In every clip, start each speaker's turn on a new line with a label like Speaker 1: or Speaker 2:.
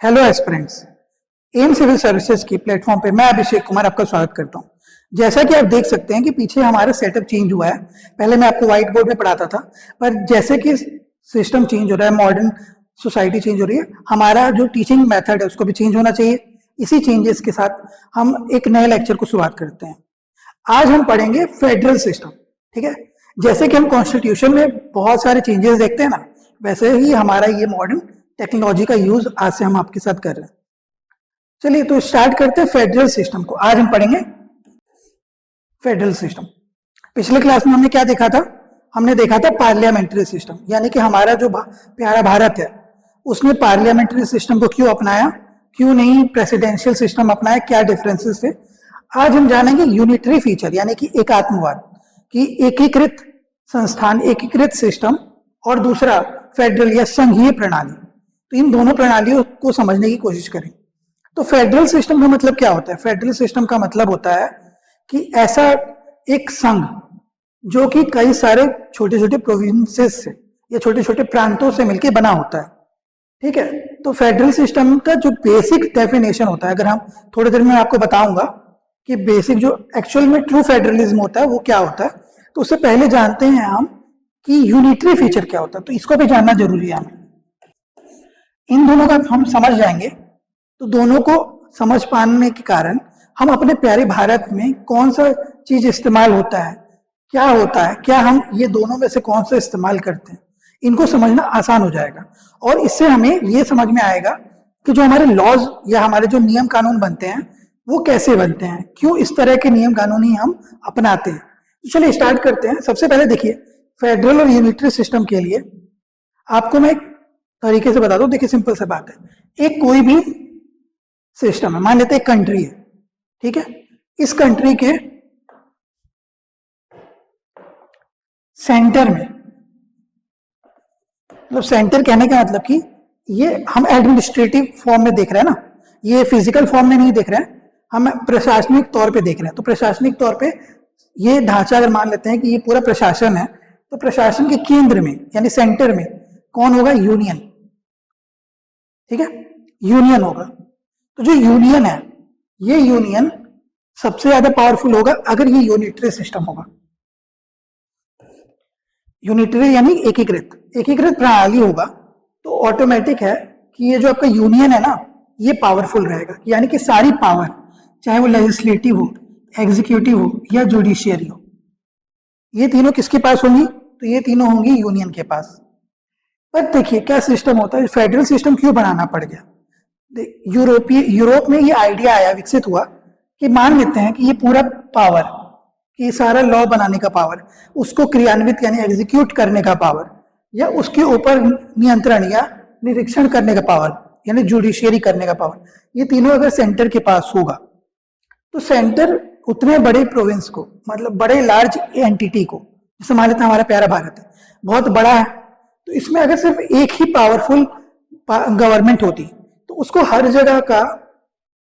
Speaker 1: Hello aspirants, एम civil services की platform पे मैं अभिषेक कुमार आपका स्वागत करता हूं। जैसा कि आप देख सकते हैं कि पीछे हमारा सेटअप चेंज हुआ है। पहले मैं आपको व्हाइट बोर्ड में पढ़ाता था, पर जैसे कि सिस्टम चेंज हो रहा है, मॉडर्न सोसाइटी चेंज हो रही है, हमारा जो टीचिंग मेथड है उसको भी चेंज होना चाहिए। इसी चेंजेस के साथ हम एक नए लेक्चर को शुरुआत करते हैं। आज हम पढ़ेंगे फेडरल सिस्टम। ठीक है, जैसे कि हम कॉन्स्टिट्यूशन में बहुत सारे चेंजेस देखते हैं ना, वैसे ही हमारा ये मॉडर्न टेक्नोलॉजी का यूज आज से हम आपके साथ कर रहे हैं। चलिए तो स्टार्ट करते हैं फेडरल सिस्टम को। आज हम पढ़ेंगे फेडरल सिस्टम। पिछले क्लास में हमने क्या देखा था? हमने देखा था पार्लियामेंट्री सिस्टम, यानी कि हमारा जो प्यारा भारत है उसने पार्लियामेंट्री सिस्टम को क्यों अपनाया, क्यों नहीं प्रेसिडेंशियल सिस्टम अपनाया, क्या डिफरेंसेस थे। आज हम जानेंगे यूनिटरी फीचर, यानी कि एकात्मवाद की एकीकृत संस्थान, एकीकृत सिस्टम, और दूसरा फेडरल या संघीय प्रणाली। तो इन दोनों प्रणालियों को समझने की कोशिश करें। तो फेडरल सिस्टम का मतलब क्या होता है? फेडरल सिस्टम का मतलब होता है कि ऐसा एक संघ जो कि कई सारे छोटे छोटे प्रोविंसेस से या छोटे छोटे प्रांतों से मिलकर बना होता है। ठीक है, तो फेडरल सिस्टम का जो बेसिक डेफिनेशन होता है, अगर हम थोड़ी देर में आपको बताऊंगा कि बेसिक जो एक्चुअल में ट्रू फेडरलिज्म होता है वो क्या होता है, तो उससे पहले जानते हैं हम कि यूनिटरी फीचर क्या होता है। तो इसको भी जानना जरूरी है हमें। इन दोनों का हम समझ जाएंगे तो दोनों को समझ पाने के कारण हम अपने प्यारे भारत में कौन सा चीज इस्तेमाल होता है, क्या होता है, क्या हम ये दोनों में से कौन सा इस्तेमाल करते हैं, इनको समझना आसान हो जाएगा। और इससे हमें ये समझ में आएगा कि जो हमारे लॉज या हमारे जो नियम कानून बनते हैं वो कैसे बनते हैं, क्यों इस तरह के नियम कानून ही हम अपनाते हैं। तो चलिए स्टार्ट करते हैं। सबसे पहले देखिए, फेडरल और यूनिटरी सिस्टम के लिए आपको मैं एक तरीके से बता दूं। देखिए सिंपल सा बात है, एक कोई भी सिस्टम है, मान लेते हैं एक कंट्री है। ठीक है, इस कंट्री के सेंटर में, मतलब सेंटर कहने का मतलब कि ये हम एडमिनिस्ट्रेटिव फॉर्म में देख रहे हैं ना, ये फिजिकल फॉर्म में नहीं देख रहे हैं, हम प्रशासनिक तौर पे देख रहे हैं। तो प्रशासनिक तौर पे ये ढांचा अगर मान लेते हैं कि ये पूरा प्रशासन है, तो प्रशासन के केंद्र में यानी सेंटर में कौन होगा? यूनियन। ठीक है, यूनियन होगा। तो जो यूनियन है, ये यूनियन सबसे ज्यादा पावरफुल होगा अगर ये यूनिटरी सिस्टम होगा। यूनिटरी यानी एकीकृत प्रणाली होगा, तो ऑटोमेटिक है कि ये जो आपका यूनियन है ना, ये पावरफुल रहेगा। यानी कि सारी पावर, चाहे वो लेजिस्लेटिव हो, एग्जीक्यूटिव हो या जुडिशियरी हो, ये तीनों किसके पास होंगी? तो ये तीनों होंगी यूनियन के पास। पर देखिए क्या सिस्टम होता है, फेडरल सिस्टम क्यों बनाना पड़ गया? यूरोप में ये आइडिया आया, विकसित हुआ कि मान लेते हैं कि ये पूरा पावर, कि सारा लॉ बनाने का पावर, उसको क्रियान्वित यानी एग्जीक्यूट करने का पावर, या उसके ऊपर नियंत्रण या निरीक्षण करने का पावर यानी जुडिशियरी करने का पावर, ये तीनों अगर सेंटर के पास होगा तो सेंटर उतने बड़े प्रोविंस को, मतलब बड़े लार्ज एंटिटी को, जैसे मान लेते हैं हमारा प्यारा भारत है, बहुत बड़ा है, तो इसमें अगर सिर्फ एक ही पावरफुल गवर्नमेंट होती तो उसको हर जगह का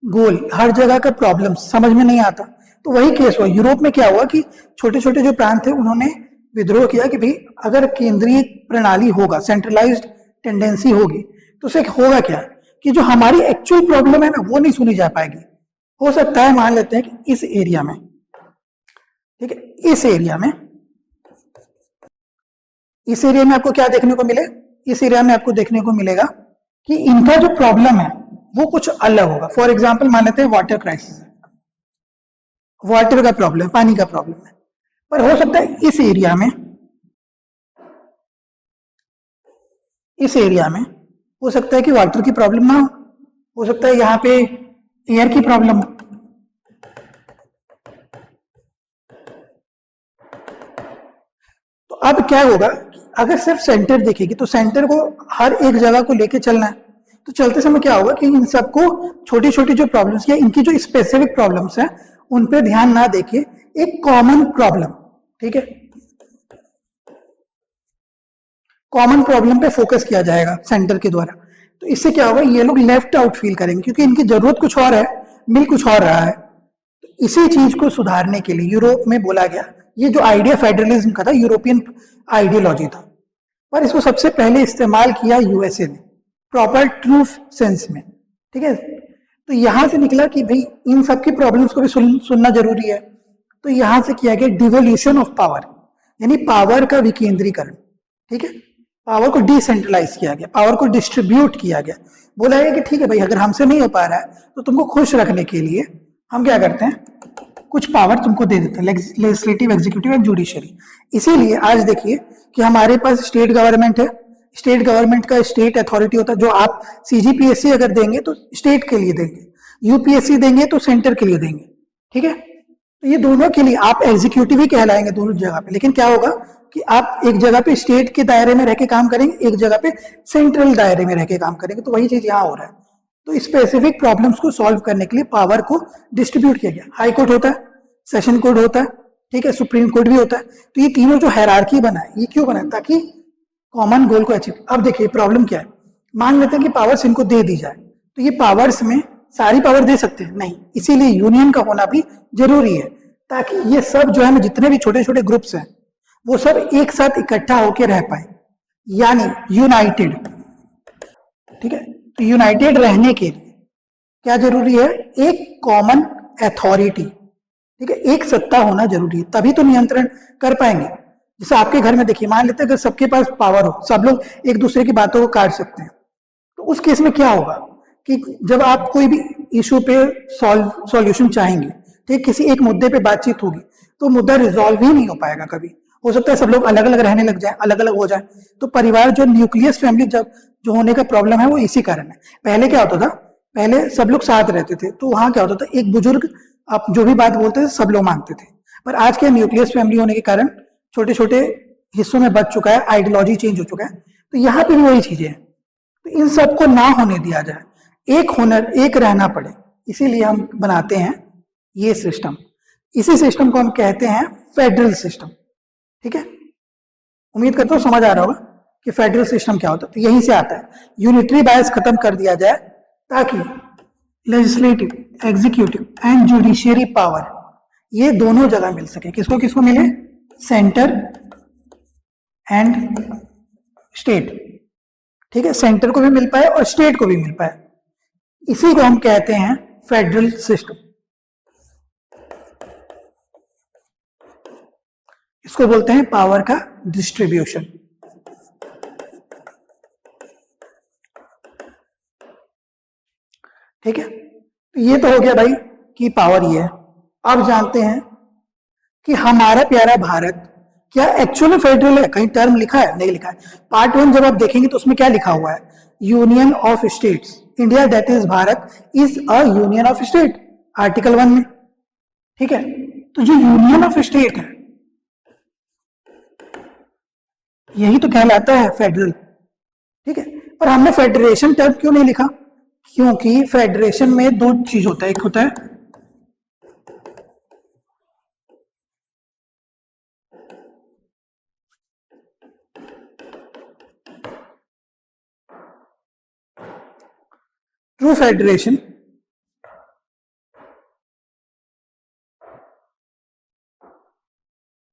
Speaker 1: गोल, हर जगह का प्रॉब्लम समझ में नहीं आता। तो वही केस हुआ यूरोप में। क्या हुआ कि छोटे छोटे जो प्रांत थे उन्होंने विद्रोह किया कि भाई अगर केंद्रीय प्रणाली होगा, सेंट्रलाइज्ड टेंडेंसी होगी, तो उससे होगा क्या कि जो हमारी एक्चुअल प्रॉब्लम है ना वो नहीं सुनी जा पाएगी। हो सकता है मान लेते हैं कि इस एरिया में, ठीक है, इस एरिया में आपको क्या देखने को मिले? इस एरिया में आपको देखने को मिलेगा कि इनका जो प्रॉब्लम है वो कुछ अलग होगा। फॉर एग्जाम्पल मान लेते हैं वाटर क्राइसिस है, वाटर का प्रॉब्लम, पानी का प्रॉब्लम है, पर हो सकता है इस एरिया में हो सकता है कि वाटर की प्रॉब्लम ना हो सकता है यहाँ पे एयर की प्रॉब्लम हो। तो अब क्या होगा, अगर सिर्फ सेंटर देखेगी तो सेंटर को हर एक जगह को लेके चलना है, तो चलते समय क्या होगा कि इन सबको छोटी छोटी जो प्रॉब्लम्स या इनकी जो स्पेसिफिक प्रॉब्लम्स हैं उन पे ध्यान ना देके एक कॉमन प्रॉब्लम, ठीक है, कॉमन प्रॉब्लम पे फोकस किया जाएगा सेंटर के द्वारा। तो इससे क्या होगा, ये लोग लेफ्ट आउट फील करेंगे क्योंकि इनकी जरूरत कुछ और है, मिल कुछ और रहा है। तो इसी चीज को सुधारने के लिए यूरोप में बोला गया, ये जो आइडिया फेडरलिज्म का था यूरोपियन आइडियोलॉजी था, पर इसको सबसे पहले इस्तेमाल किया यूएसए ने प्रॉपर ट्रू सेंस में। ठीक है। तो यहां से निकला कि भाई इन सब की प्रॉब्लम्स को भी सुनना जरूरी है। तो यहां से किया गया डिवोल्यूशन ऑफ पावर, यानी पावर का विकेंद्रीकरण। ठीक है, पावर को डिसेंट्रलाइज किया गया, पावर को डिस्ट्रीब्यूट किया गया। बोला गया कि ठीक है भाई, अगर हमसे नहीं हो पा रहा है तो तुमको खुश रखने के लिए हम क्या करते हैं, कुछ पावर तुमको दे देते हैं, लेजिस्लेटिव, एग्जीक्यूटिव एंड जुडिशरी। इसीलिए आज देखिए कि हमारे पास स्टेट गवर्नमेंट है, स्टेट गवर्नमेंट का स्टेट अथॉरिटी होता है, जो आप सीजीपीएससी अगर देंगे तो स्टेट के लिए देंगे, यूपीएससी देंगे तो सेंटर के लिए देंगे। ठीक है, तो ये दोनों के लिए आप एग्जीक्यूटिव ही कहलाएंगे दोनों जगह पे। लेकिन क्या होगा कि आप एक जगह पे स्टेट के दायरे में रह के काम करेंगे, एक जगह पे सेंट्रल दायरे में रह के काम करेंगे। तो वही चीज यहाँ हो रहा है। तो स्पेसिफिक प्रॉब्लम्स को सॉल्व करने के लिए पावर को डिस्ट्रीब्यूट किया गया। हाई कोर्ट होता है, सेशन कोर्ट होता है, ठीक है, सुप्रीम कोर्ट भी होता है। तो ये तीनों जो हायरार्की बना है, ये क्यों बना है, ताकि कॉमन गोल को अचीव। अब देखिए प्रॉब्लम क्या है, मान लेते हैं कि पावर्स इनको दे दी जाए, तो ये पावर्स में सारी पावर दे सकते हैं नहीं, इसीलिए यूनियन का होना भी जरूरी है, ताकि ये सब जो है ना, जितने भी छोटे छोटे ग्रुप्स हैं वो सब एक साथ इकट्ठा होकर रह पाए, यानी यूनाइटेड। ठीक है, तो यूनाइटेड रहने के लिए क्या जरूरी है, एक कॉमन अथॉरिटी, ठीक है, एक सत्ता होना जरूरी है, तभी तो नियंत्रण कर पाएंगे। जैसे आपके घर में देखिए, मान लेते हैं अगर सबके पास पावर हो, सब लोग एक दूसरे की बातों को काट सकते हैं, तो उस केस में क्या होगा कि जब आप कोई भी इशू पे सॉल्यूशन चाहेंगे, ठीक, किसी एक मुद्दे पे बातचीत होगी, तो मुद्दा रिजॉल्व ही नहीं हो पाएगा कभी। हो सकता है सब लोग अलग अलग रहने लग जाए, अलग अलग हो जाए। तो परिवार जो न्यूक्लियस फैमिली जब जो होने का प्रॉब्लम है वो इसी कारण है। पहले क्या होता था, पहले सब लोग साथ रहते थे, तो वहां क्या होता था, एक बुजुर्ग आप जो भी बात बोलते थे सब लोग मानते थे। पर आज के न्यूक्लियस फैमिली होने के कारण छोटे छोटे हिस्सों में बच चुका है, आइडियोलॉजी चेंज हो चुका है। तो यहाँ पे भी वही चीजें हैं। तो इन सबको ना होने दिया जाए, एक होनर, एक रहना पड़े, इसीलिए हम बनाते हैं ये सिस्टम। इसी सिस्टम को हम कहते हैं फेडरल सिस्टम। ठीक है, उम्मीद करता हूं समझ आ रहा होगा कि फेडरल सिस्टम क्या होता है। तो यहीं से आता है, यूनिटरी बायस खत्म कर दिया जाए, ताकि legislative, executive and judiciary power ये दोनों जगह मिल सके। किसको किसको मिले, सेंटर एंड स्टेट। ठीक है, सेंटर को भी मिल पाए और स्टेट को भी मिल पाए, इसी को हम कहते हैं फेडरल सिस्टम। इसको बोलते हैं पावर का डिस्ट्रीब्यूशन। ठीक है, तो ये तो हो गया भाई कि पावर ये है। अब जानते हैं कि हमारा प्यारा भारत क्या एक्चुअली फेडरल है, कहीं टर्म लिखा है, नहीं लिखा है। पार्ट 1 जब आप देखेंगे तो उसमें क्या लिखा हुआ है, union of states, India that is Bharat is a union of state, article 1 में। ठीक है, तो जो यूनियन ऑफ स्टेट है यही तो कहलाता है फेडरल। ठीक है, पर हमने फेडरेशन टर्म क्यों नहीं लिखा, क्योंकि फेडरेशन में दो चीज होता है, एक होता है ट्रू फेडरेशन,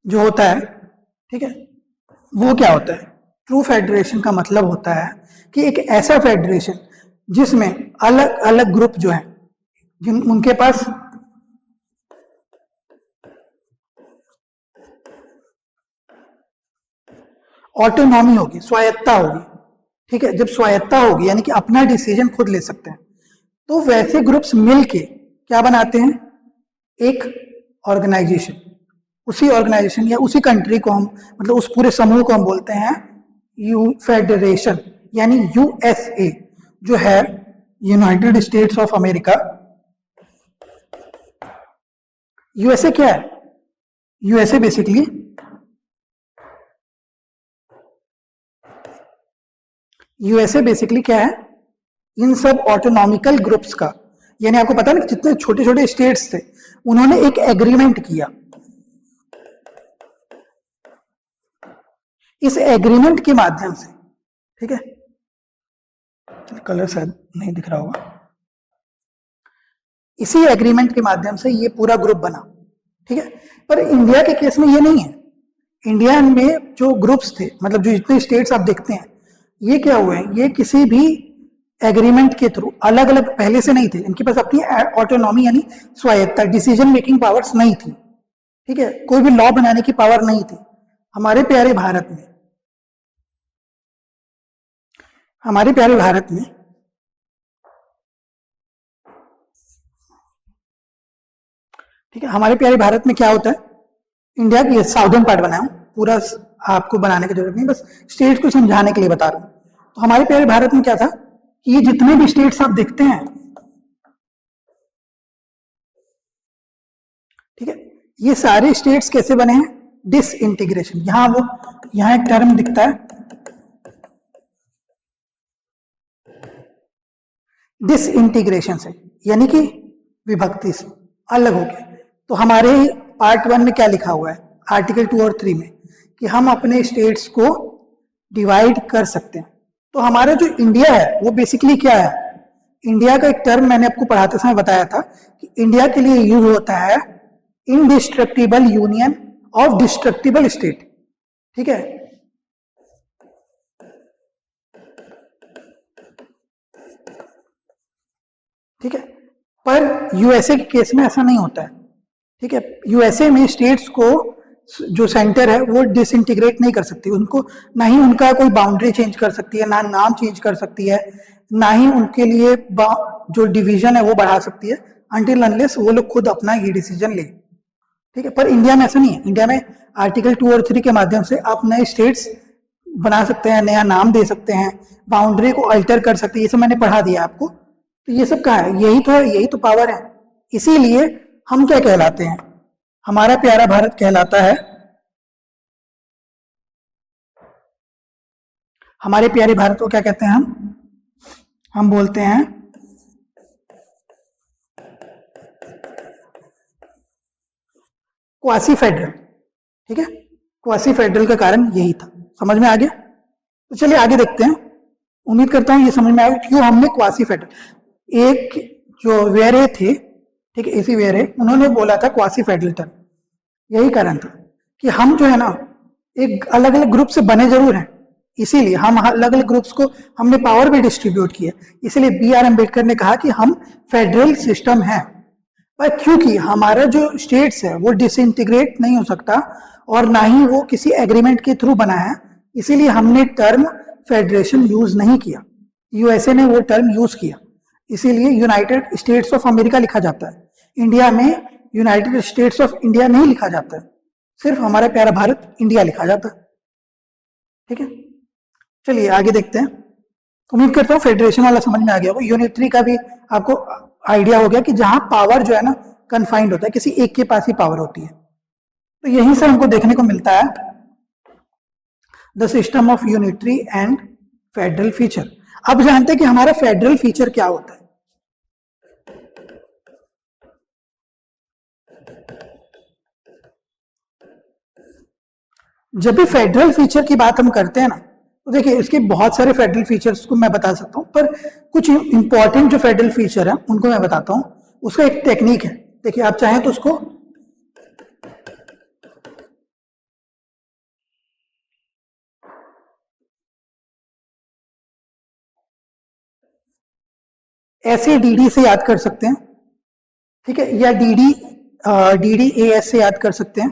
Speaker 1: जो होता है, ठीक है, वो क्या होता है, ट्रू फेडरेशन का मतलब होता है कि एक ऐसा फेडरेशन जिसमें अलग अलग ग्रुप जो है, जिन उनके पास ऑटोनॉमी होगी, स्वायत्ता होगी। ठीक है, जब स्वायत्ता होगी यानी कि अपना डिसीजन खुद ले सकते हैं, तो वैसे ग्रुप्स मिलके क्या बनाते हैं, एक ऑर्गेनाइजेशन। उसी ऑर्गेनाइजेशन या उसी कंट्री को हम, मतलब उस पूरे समूह को हम बोलते हैं यू फेडरेशन, यानी यूएसए जो है, United states of America. USA क्या है, यूएसए बेसिकली क्या है, इन सब ऑटोनॉमिकल ग्रुप्स का, यानी आपको पता है ना जितने छोटे छोटे स्टेट्स थे उन्होंने एक एग्रीमेंट किया। इस एग्रीमेंट के माध्यम से, ठीक है, कलर शायद नहीं दिख रहा होगा, इसी एग्रीमेंट के माध्यम से ये पूरा ग्रुप बना। ठीक है, पर इंडिया के केस में ये नहीं है। इंडिया में जो ग्रुप्स थे, मतलब जो जितने स्टेट्स आप देखते हैं, ये क्या हुए हैं, ये किसी भी एग्रीमेंट के थ्रू, अलग अलग पहले से नहीं थे, इनके पास अपनी ऑटोनॉमी यानी स्वायत्तता, डिसीजन मेकिंग पावर्स नहीं थी, ठीक है, कोई भी लॉ बनाने की पावर नहीं थी। हमारे प्यारे भारत में, हमारे प्यारे भारत में ठीक है, हमारे प्यारे भारत में क्या होता है, इंडिया की साउदर्न पार्ट बनाया हूं, पूरा आपको बनाने की जरूरत नहीं, बस स्टेट को समझाने के लिए बता रहा हूं। तो हमारे प्यारे भारत में क्या था कि ये जितने भी स्टेट्स आप देखते हैं, ठीक है, ये सारे स्टेट्स कैसे बने हैं, डिसइंटीग्रेशन। यहां एक टर्म दिखता है डिसइंटीग्रेशन से, यानी कि विभक्ति से, अलग हो गया। तो हमारे पार्ट 1 में क्या लिखा हुआ है, आर्टिकल 2 और 3 में, कि हम अपने स्टेट्स को डिवाइड कर सकते हैं। तो हमारा जो इंडिया है वो बेसिकली क्या है, इंडिया का एक टर्म मैंने आपको पढ़ाते समय बताया था कि इंडिया के लिए यूज होता है indestructible union of destructible state, ठीक है। ठीक है, पर यूएसए के केस में ऐसा नहीं होता है, ठीक है। यूएसए में स्टेट्स को जो सेंटर है वो डिसइंटीग्रेट नहीं कर सकती, उनको ना ही उनका कोई बाउंड्री चेंज कर सकती है, ना नाम चेंज कर सकती है, ना ही उनके लिए जो डिवीजन है वो बढ़ा सकती है, अनटिल अनलेस वो लोग खुद अपना ये डिसीजन ले, ठीक है। पर इंडिया में ऐसा नहीं है, इंडिया में आर्टिकल 2 और 3 के माध्यम से आप नए स्टेट्स बना सकते हैं, नया नाम दे सकते हैं, बाउंड्री को अल्टर कर सकते हैं, ये सब मैंने पढ़ा दिया आपको। तो ये सब कहाँ है, यही तो पावर है। इसीलिए हम क्या कहलाते हैं, हमारा प्यारा भारत कहलाता है, हमारे प्यारे भारत को क्या कहते हैं हम बोलते हैं क्वासी फेडरल, ठीक है। क्वासी फेडरल का कारण यही था, समझ में आ गया। तो चलिए आगे देखते हैं, उम्मीद करता हूं ये समझ में आया क्यों हमने क्वासी फेडरल, एक जो वेरे थे, ठीक है, इसी वेरे, उन्होंने बोला था क्वासी फेडरल टर्म, यही कारण था कि हम जो है ना एक अलग अलग ग्रुप से बने जरूर हैं, इसीलिए हम अलग अलग ग्रुप्स को हमने पावर भी डिस्ट्रीब्यूट किया, इसीलिए बी.आर. अम्बेडकर ने कहा कि हम फेडरल सिस्टम है। पर क्योंकि हमारा जो स्टेट्स है वो डिसइंटीग्रेट नहीं हो सकता और ना ही वो किसी एग्रीमेंट के थ्रू बना है, इसीलिए हमने टर्म फेडरेशन यूज नहीं किया, यूएसए ने वो टर्म यूज किया, इसीलिए यूनाइटेड स्टेट्स ऑफ अमेरिका लिखा जाता है। इंडिया में यूनाइटेड स्टेट्स ऑफ इंडिया नहीं लिखा जाता है, सिर्फ हमारा प्यारा भारत इंडिया लिखा जाता है, ठीक है। चलिए आगे देखते हैं, उम्मीद करता हूँ फेडरेशन वाला समझ में आ गया होगा, यूनिटरी का भी आपको आइडिया हो गया कि जहां पावर जो है ना कन्फाइंड होता है, किसी एक के पास ही पावर होती है। तो यहीं से हमको देखने को मिलता है the system of unitary and federal feature. अब जानते हैं कि हमारा फेडरल फीचर क्या होता है। जब भी फेडरल फीचर की बात हम करते हैं ना, तो देखिए इसके बहुत सारे फेडरल फीचर्स को मैं बता सकता हूं, पर कुछ इंपॉर्टेंट जो फेडरल फीचर है उनको मैं बताता हूं। उसका एक टेक्निक है, देखिए आप चाहें तो उसको ऐसे डीडी से याद कर सकते हैं, ठीक है, या डीडी एएस से याद कर सकते हैं,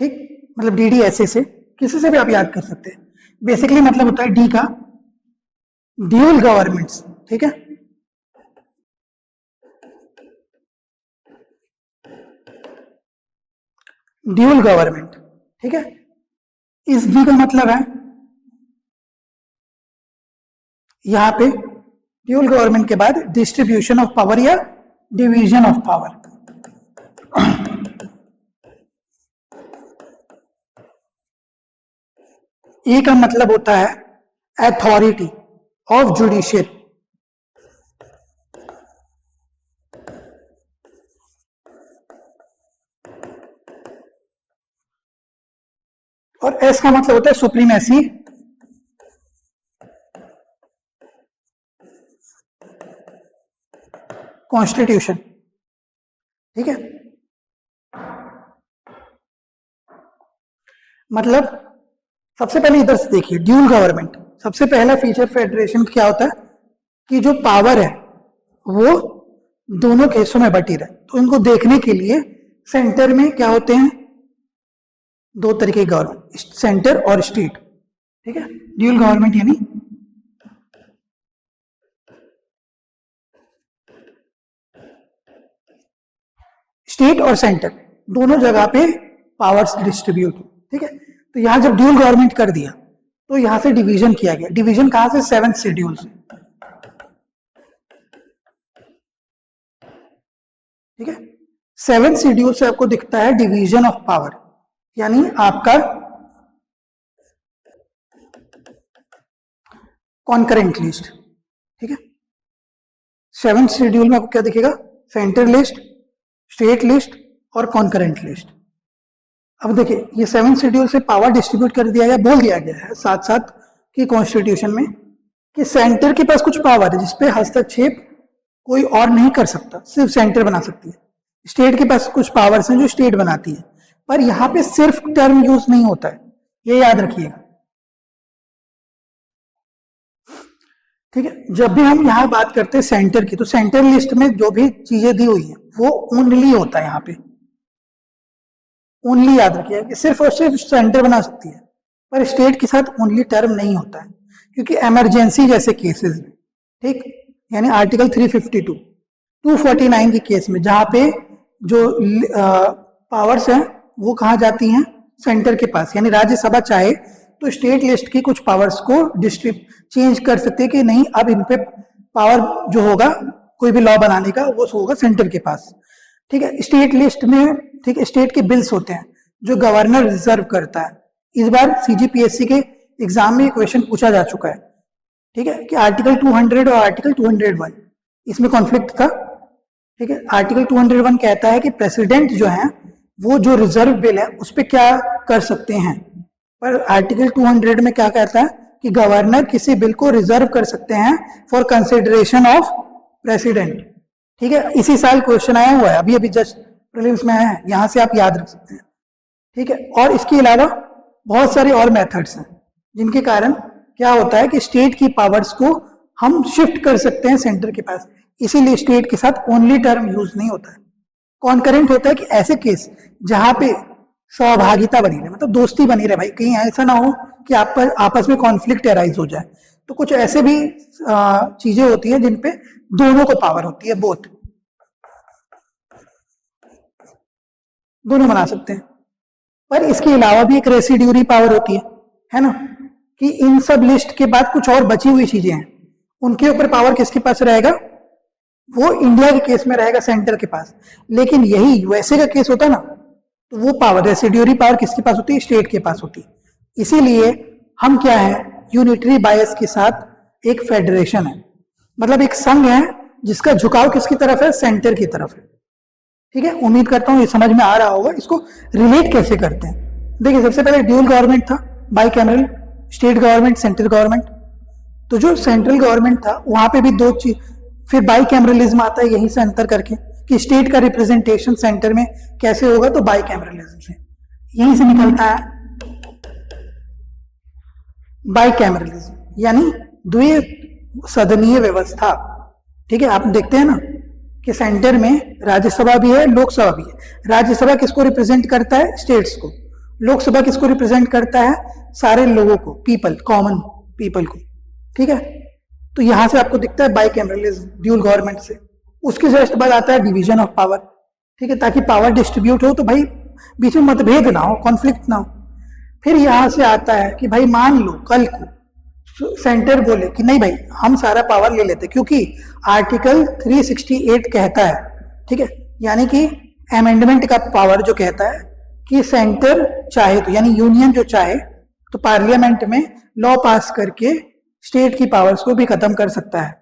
Speaker 1: ठीक, मतलब डीडी ऐसे से किसी से भी आप याद कर सकते हैं। बेसिकली मतलब होता है डी का ड्यूल गवर्नमेंट्स, ठीक है, ड्यूल गवर्नमेंट, ठीक है। इस डी का मतलब है यहां पे ड्यूल गवर्नमेंट के बाद डिस्ट्रीब्यूशन ऑफ पावर या डिवीजन ऑफ पावर। ए का मतलब होता है अथॉरिटी ऑफ जुडिशियल, और एस का मतलब होता है सुप्रीमेसी कॉन्स्टिट्यूशन, ठीक है। मतलब सबसे पहले इधर से देखिए ड्यूल गवर्नमेंट, सबसे पहला फीचर फेडरेशन क्या होता है कि जो पावर है वो दोनों केसों में बटी रहे। तो इनको देखने के लिए सेंटर में क्या होते हैं, दो तरीके की गवर्नमेंट, सेंटर और स्टेट, ठीक है, ड्यूल गवर्नमेंट यानी स्टेट और सेंटर दोनों जगह पे पावर्स डिस्ट्रीब्यूट, ठीक है। तो यहां जब ड्यूल गवर्नमेंट कर दिया तो यहां से डिवीजन किया गया। डिवीजन कहां से, 7th शेड्यूल से, ठीक है। 7th शेड्यूल से आपको दिखता है डिवीजन ऑफ पावर, यानी आपका कॉन्करेंट लिस्ट, ठीक है। 7th शेड्यूल में आपको क्या दिखेगा, सेंटर लिस्ट, स्टेट लिस्ट और कॉन्करेंट लिस्ट। अब देखिए ये 7th शेड्यूल से पावर डिस्ट्रीब्यूट कर दिया गया, बोल दिया गया है साथ साथ कि कॉन्स्टिट्यूशन में कि सेंटर के पास कुछ पावर है जिसपे हस्तक्षेप कोई और नहीं कर सकता, सिर्फ सेंटर बना सकती है। स्टेट के पास कुछ पावर्स हैं जो स्टेट बनाती है, पर यहां पे सिर्फ टर्म यूज नहीं होता है, ये याद रखिएगा, ठीक है। जब भी हम यहाँ बात करते हैं सेंटर की, तो सेंटर लिस्ट में जो भी चीजें दी हुई है वो ओनली होता है, यहाँ पे ओनली याद रखिएगा कि सिर्फ और सिर्फ सेंटर बना सकती है, पर स्टेट के साथ ओनली टर्म नहीं होता है, क्योंकि इमरजेंसी जैसे केसेस में, ठीक, यानी आर्टिकल 352, 249 के केस में जहां पे जो पावर्स हैं वो कहा जाती हैं, सेंटर के पास, यानी राज्यसभा चाहे तो स्टेट लिस्ट की कुछ पावर्स को चेंज कर सकते हैं कि नहीं, अब इन पे पावर जो होगा कोई भी लॉ बनाने का वो होगा सेंटर के पास, ठीक है। स्टेट लिस्ट में, ठीक है, स्टेट के बिल्स होते हैं जो गवर्नर रिजर्व करता है। इस बार सीजीपीएससी के एग्जाम में क्वेश्चन पूछा जा चुका है, ठीक है, कि आर्टिकल 200 और आर्टिकल 201 इसमें कॉन्फ्लिक्ट था, ठीक है। आर्टिकल 201 कहता है कि प्रेसिडेंट जो है वो जो रिजर्व बिल है उस पर क्या कर सकते हैं, पर आर्टिकल 200 में क्या कहता है कि गवर्नर किसी बिल को रिजर्व कर सकते हैं फॉर कंसिडरेशन ऑफ प्रेसिडेंट, ठीक है। इसी साल क्वेश्चन आया हुआ है, अभी अभी जस्ट प्रीलिम्स में आया है, यहां से आप याद रख सकते हैं, ठीक है। और इसके अलावा बहुत सारे और मेथड्स हैं जिनके कारण क्या होता है कि स्टेट की पावर्स को हम शिफ्ट कर सकते हैं सेंटर के पास, इसीलिए स्टेट के साथ ओनली टर्म यूज नहीं होता है। कॉन्करेंट होता है कि ऐसे केस जहां पे सहभागिता बनी रहे, मतलब दोस्ती बनी रहे, भाई कहीं ऐसा ना हो कि आपस में कॉन्फ्लिक्ट अराइज हो जाए, तो कुछ ऐसे भी चीजें होती हैं जिन पे दोनों को पावर होती है, बोथ दोनों बना सकते हैं। पर इसके अलावा भी एक रेसिड्यूरी पावर होती है ना, कि इन सब लिस्ट के बाद कुछ और बची हुई चीजें हैं, उनके ऊपर पावर किसके पास रहेगा, वो इंडिया के केस में रहेगा सेंटर के पास। लेकिन यही यूएसए का केस होता है ना, तो वो पावर, रेसिड्यूरी पावर किसके पास होती है, स्टेट के पास होती है। इसीलिए हम क्या है, यूनिटरी बायस के साथ एक फेडरेशन है, मतलब एक संघ है जिसका झुकाव किसकी तरफ है, सेंटर की तरफ है, ठीक है। उम्मीद करता हूं ये समझ में आ रहा होगा। इसको रिलेट कैसे करते हैं, देखिए सबसे पहले ड्यूल गवर्नमेंट था, by cameral, state government, central government. तो जो सेंट्रल गवर्नमेंट था वहां पे भी दो चीज, फिर बाई कैमरलिज्म आता है, यहीं से अंतर करके कि स्टेट का रिप्रेजेंटेशन सेंटर में कैसे होगा, तो बाई कैमरलिज्म से, यहीं से निकलता है बाई कैमरलिज्म, यानी द्वि सदनीय व्यवस्था, ठीक है। आप देखते हैं ना कि सेंटर में राज्यसभा भी है, लोकसभा भी है। राज्यसभा किसको रिप्रेजेंट करता है, स्टेट्स को। लोकसभा किसको रिप्रेजेंट करता है, सारे लोगों को, पीपल, कॉमन पीपल को, ठीक है। तो यहां से आपको दिखता है बाई कैमरलिज्म ड्यूल गवर्नमेंट से। उसके जस्ट बाद आता है डिवीजन ऑफ पावर, ठीक है, ताकि पावर डिस्ट्रीब्यूट हो तो भाई बीच में मतभेद ना हो, कॉन्फ्लिक्ट ना हो। फिर यहां से आता है कि भाई मान लो कल को सेंटर बोले कि नहीं भाई हम सारा पावर ले लेते, क्योंकि आर्टिकल 368 कहता है, ठीक है, यानी कि अमेंडमेंट का पावर जो कहता है कि सेंटर चाहे तो, यानी यूनियन जो चाहे तो पार्लियामेंट में लॉ पास करके स्टेट की पावर्स को भी खत्म कर सकता है,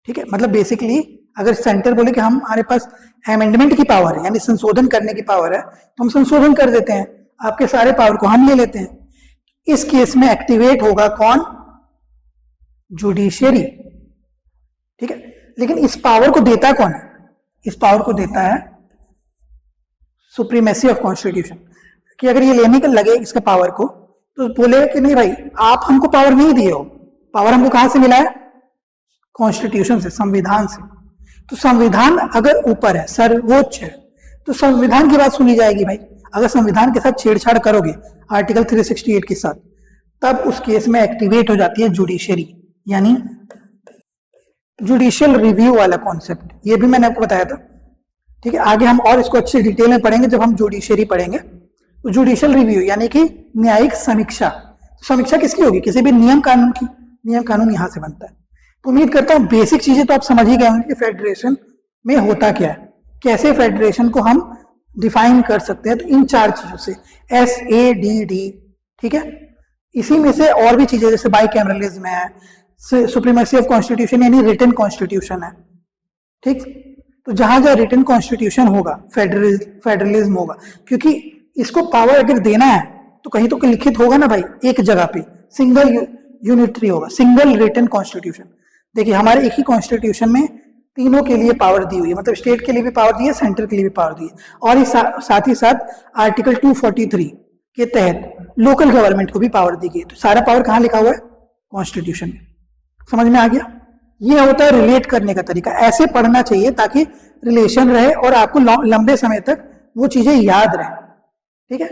Speaker 1: ठीक है। मतलब बेसिकली अगर सेंटर बोले कि हमारे पास अमेंडमेंट की पावर है, यानी संशोधन करने की पावर है, तो हम संशोधन कर देते हैं, आपके सारे पावर को हम ले लेते हैं। इस केस में एक्टिवेट होगा कौन, जुडिशियरी, ठीक है। लेकिन इस पावर को देता कौन है, इस पावर को देता है सुप्रीमेसी ऑफ कॉन्स्टिट्यूशन, कि अगर ये लेने का लगे इसका पावर को, तो बोलेगा कि नहीं भाई आप हमको पावर नहीं दिए हो, पावर हमको कहां से मिला है, कॉन्स्टिट्यूशन से, संविधान से। तो संविधान अगर ऊपर है, सर्वोच्च है, तो संविधान की बात सुनी जाएगी भाई। अगर संविधान के साथ छेड़छाड़ करोगे आर्टिकल 368 के साथ, तब उस केस में एक्टिवेट हो जाती है जुडिशरी, यानी जुडिशियल रिव्यू वाला कॉन्सेप्ट। ये भी मैंने आपको बताया था, ठीक है। आगे हम और इसको अच्छे डिटेल में पढ़ेंगे जब हम जुडिशरी पढ़ेंगे। तो जुडिशियल रिव्यू यानी कि न्यायिक समीक्षा। समीक्षा किसकी होगी? किसी भी नियम कानून की। नियम कानून यहां से बनता है। तो उम्मीद करता हूं बेसिक चीजें तो आप समझ ही गए होंगे कि फेडरेशन में होता क्या है, कैसे फेडरेशन को हम डिफाइन कर सकते हैं। तो इन 4 चीजों से, SADD, ठीक है। इसी में से और भी चीजें जैसे बाइकैमरलिज्म है, सुप्रीमेसी ऑफ कॉन्स्टिट्यूशन यानी रिटन कॉन्स्टिट्यूशन है, ठीक। तो जहां जहां रिटन कॉन्स्टिट्यूशन होगा फेडरलिज्म होगा, क्योंकि इसको पावर अगर देना है तो कहीं तो लिखित होगा ना भाई, एक जगह पे सिंगल यूनिटरी होगा, सिंगल रिटन कॉन्स्टिट्यूशन। देखिए हमारे एक ही कॉन्स्टिट्यूशन में तीनों के लिए पावर दी हुई है, मतलब स्टेट के लिए भी पावर दी है, सेंटर के लिए भी पावर दी है, और साथ ही साथ आर्टिकल 243 के तहत लोकल गवर्नमेंट को भी पावर दी गई। तो सारा पावर कहाँ लिखा हुआ है? कॉन्स्टिट्यूशन में। समझ में आ गया? ये होता है रिलेट करने का तरीका। ऐसे पढ़ना चाहिए ताकि रिलेशन रहे और आपको लंबे समय तक वो चीजें याद रहे, ठीक है।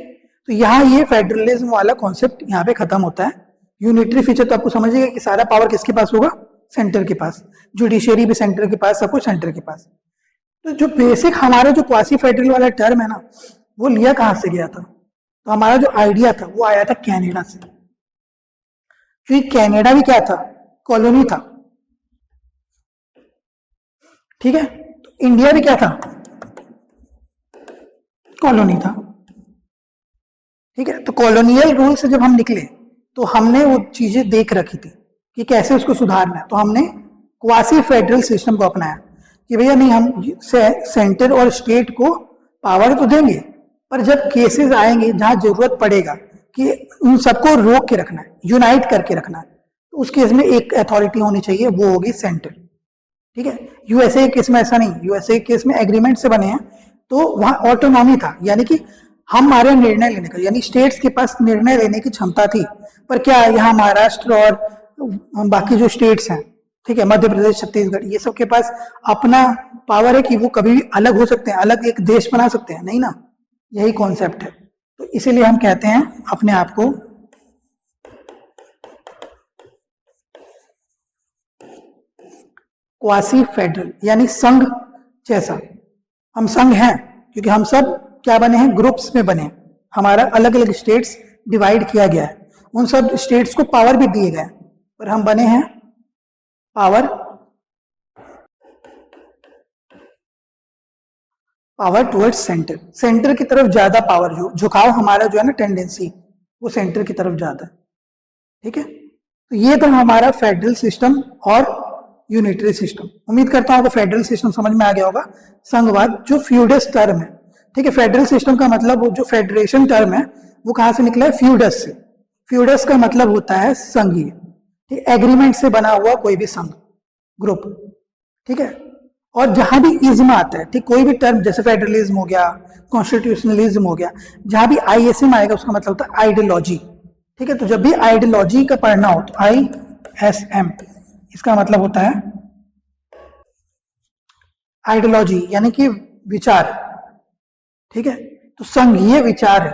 Speaker 1: तो यहाँ ये फेडरलिज्म वाला कॉन्सेप्ट यहाँ पे खत्म होता है। यूनिटरी फीचर तो आपको समझिएगा कि सारा पावर किसके पास होगा? सेंटर के पास। जुडिशियरी भी सेंटर के पास, सब कुछ सेंटर के पास। तो जो बेसिक हमारा जो क्वासी फेडरल वाला टर्म है ना, वो लिया कहां से गया था? तो हमारा जो आइडिया था वो आया था कनाडा से, क्योंकि कनाडा भी क्या था? कॉलोनी था, ठीक है। तो इंडिया भी क्या था? कॉलोनी था, ठीक है। तो कॉलोनियल रूल से जब हम निकले तो हमने वो चीजें देख रखी थी कि कैसे उसको सुधारना है। तो हमने क्वासी फेडरल सिस्टम को अपनाया कि भैया नहीं, हम सेंटर और स्टेट को पावर तो देंगे, पर जब केसेस आएंगे जहां जरूरत पड़ेगा कि उन सबको रोक के रखना है, यूनाइट करके रखना है, तो उस केस में एक अथॉरिटी होनी चाहिए, वो होगी सेंटर, ठीक है। यूएसए केस में ऐसा नहीं, यूएसए केस में एग्रीमेंट से बने हैं, तो वहां ऑटोनॉमी था, यानी कि हमारे निर्णय लेने का, यानी स्टेट्स के पास निर्णय लेने की क्षमता थी। पर क्या यहाँ महाराष्ट्र और बाकी जो स्टेट्स हैं, ठीक है, मध्य प्रदेश, छत्तीसगढ़, ये सब के पास अपना पावर है कि वो कभी भी अलग हो सकते हैं, अलग एक देश बना सकते हैं? नहीं ना, यही कॉन्सेप्ट है। तो इसीलिए हम कहते हैं अपने आप को क्वासी फेडरल, यानी संघ जैसा। हम संघ हैं क्योंकि हम सब क्या बने हैं? ग्रुप्स में बने हैं। हमारा अलग अलग स्टेट्स डिवाइड किया गया है, उन सब स्टेट्स को पावर भी दिए गए, पर हम बने हैं पावर टुवर्ड्स सेंटर। सेंटर की तरफ ज्यादा पावर, जो झुकाव हमारा जो है ना, टेंडेंसी, वो सेंटर की तरफ ज्यादा है, ठीक है। तो ये था हमारा फेडरल सिस्टम और यूनिटरी सिस्टम। उम्मीद करता हूं आपको फेडरल सिस्टम समझ में आ गया होगा। संघवाद जो फ्यूडस टर्म है, ठीक है। फेडरल सिस्टम का मतलब, जो फेडरेशन टर्म है वो कहां से निकला है? फ्यूडस से। फ्यूडस का मतलब होता है संघीय, ठीक, एग्रीमेंट से बना हुआ कोई भी संघ, ग्रुप, ठीक है। और जहां भी इज्म आता है, ठीक, कोई भी टर्म जैसे फेडरलिज्म हो गया, कॉन्स्टिट्यूशनलिज्म हो गया, जहां भी ISM आएगा उसका मतलब होता है आइडियोलॉजी, ठीक है। तो जब भी आइडियोलॉजी का पढ़ना हो तो ISM, इसका मतलब होता है आइडियोलॉजी, यानी कि विचार, ठीक है। तो संघीय विचार है,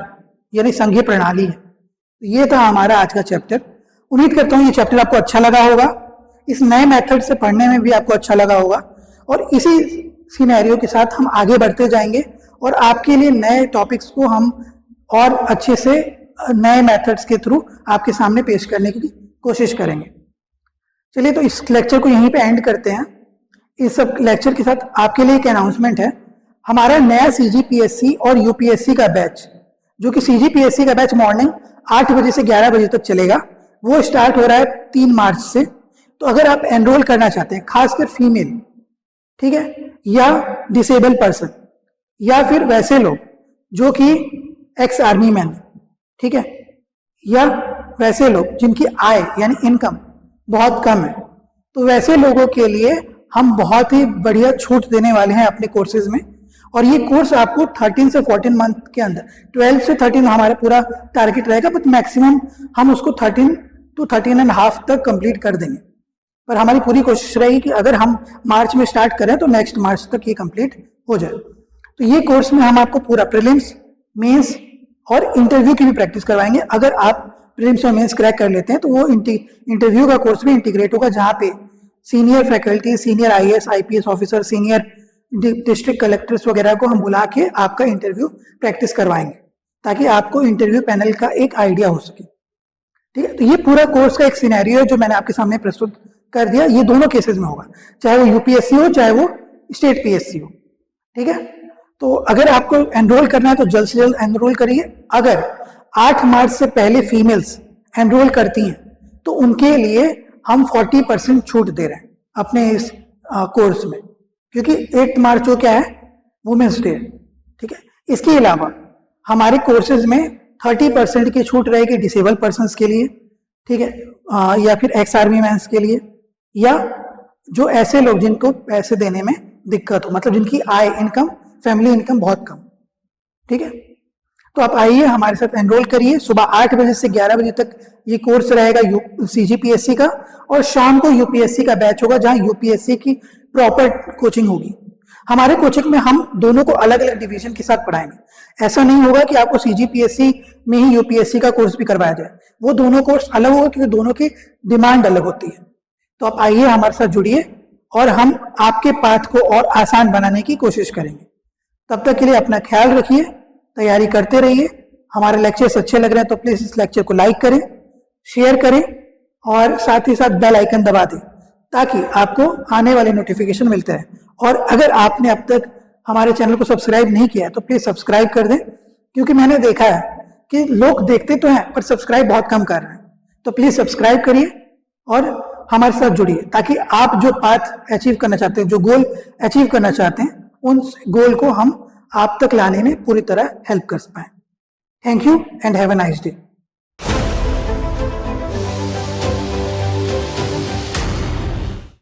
Speaker 1: यानी संघीय प्रणाली है। तो ये था हमारा आज का चैप्टर। उम्मीद करता हूँ ये चैप्टर आपको अच्छा लगा होगा, इस नए मेथड से पढ़ने में भी आपको अच्छा लगा होगा, और इसी सिनेरियो के साथ हम आगे बढ़ते जाएंगे और आपके लिए नए टॉपिक्स को हम और अच्छे से नए मेथड्स के थ्रू आपके सामने पेश करने की कोशिश करेंगे। चलिए, तो इस लेक्चर को यहीं पे एंड करते हैं। इस सब लेक्चर के साथ आपके लिए एक अनाउंसमेंट है। हमारा नया CGPSC और UPSC का बैच, जो कि CGPSC का बैच मॉर्निंग 8 बजे से 11 बजे तक चलेगा, वो स्टार्ट हो रहा है 3 मार्च से। तो अगर आप एनरोल करना चाहते हैं, खासकर फीमेल, ठीक है, या डिसेबल पर्सन, या फिर वैसे लोग जो कि एक्स आर्मी मैन, ठीक है, या वैसे लोग जिनकी आय यानी इनकम बहुत कम है, तो वैसे लोगों के लिए हम बहुत ही बढ़िया छूट देने वाले हैं अपने कोर्सेज में। और ये कोर्स आपको 13 से 14 मंथ के अंदर, 12 से 13 हमारा पूरा टारगेट रहेगा, बट मैक्सिमम हम उसको 13 to 13.5 तक कंप्लीट कर देंगे। पर हमारी पूरी कोशिश रहेगी कि अगर हम मार्च में स्टार्ट करें तो नेक्स्ट मार्च तक ये कंप्लीट हो जाए। तो ये कोर्स में हम आपको पूरा प्रीलिम्स, मेंस और इंटरव्यू की भी प्रैक्टिस करवाएंगे। अगर आप प्रीलिम्स और मेंस क्रैक कर लेते हैं तो वो इंटरव्यू का कोर्स भी इंटीग्रेट होगा, जहाँ पे senior faculty, senior IAS IPS officer, senior district collectors वगैरह को हम बुला के आपका इंटरव्यू प्रैक्टिस करवाएंगे, ताकि आपको इंटरव्यू पैनल का एक आइडिया हो सके। ठीक है, तो ये पूरा कोर्स का एक सिनेरियो है जो मैंने आपके सामने प्रस्तुत कर दिया। ये दोनों केसेस में होगा, चाहे वो UPSC हो चाहे वो स्टेट PSC हो। ठीक है, तो अगर आपको एनरोल करना है तो जल्द से जल्द एनरोल करिए। अगर 8 मार्च से पहले फीमेल्स एनरोल करती हैं तो उनके लिए हम 40% छूट दे रहे हैं अपने इस कोर्स में, क्योंकि 8 मार्च को क्या है, वुमेन्स डे। ठीक है, इसके अलावा हमारे कोर्सेज में 30% की छूट रहेगी डिसेबल पर्सन्स के लिए। ठीक है, या फिर एक्स आर्मी मैंस के लिए, या जो ऐसे लोग जिनको पैसे देने में दिक्कत हो, मतलब जिनकी आय इनकम, फैमिली इनकम बहुत कम। ठीक है, तो आप आइए हमारे साथ एनरोल करिए। सुबह 8 बजे से 11 बजे तक ये कोर्स रहेगा CGPSC का, और शाम को UPSC का बैच होगा, जहां UPSC की प्रॉपर कोचिंग होगी। हमारे कोचिंग में हम दोनों को अलग अलग डिवीजन के साथ पढ़ाएंगे। ऐसा नहीं होगा कि आपको CGPSC में ही UPSC का कोर्स भी करवाया जाए, वो दोनों कोर्स अलग होगा, क्योंकि दोनों की डिमांड अलग होती है। तो आप आइए हमारे साथ जुड़िए और हम आपके पाथ को और आसान बनाने की कोशिश करेंगे। तब तक के लिए अपना ख्याल रखिए, तैयारी करते रहिए। हमारे लेक्चर्स अच्छे लग रहे हैं तो प्लीज इस लेक्चर को लाइक करें, शेयर करें और साथ ही साथ बेल आइकन दबा दें, ताकि आपको आने वाले नोटिफिकेशन मिलते रहे। और अगर आपने अब तक हमारे चैनल को सब्सक्राइब नहीं किया है तो प्लीज सब्सक्राइब कर दें, क्योंकि मैंने देखा है कि लोग देखते तो हैं पर सब्सक्राइब बहुत कम कर रहे हैं। तो प्लीज सब्सक्राइब करिए और हमारे साथ जुड़िए, ताकि आप जो पाथ अचीव करना चाहते हैं, जो गोल अचीव करना चाहते हैं, उन गोल को हम आप तक लाने में पूरी तरह हेल्प कर पाए। Thank you and have a nice day.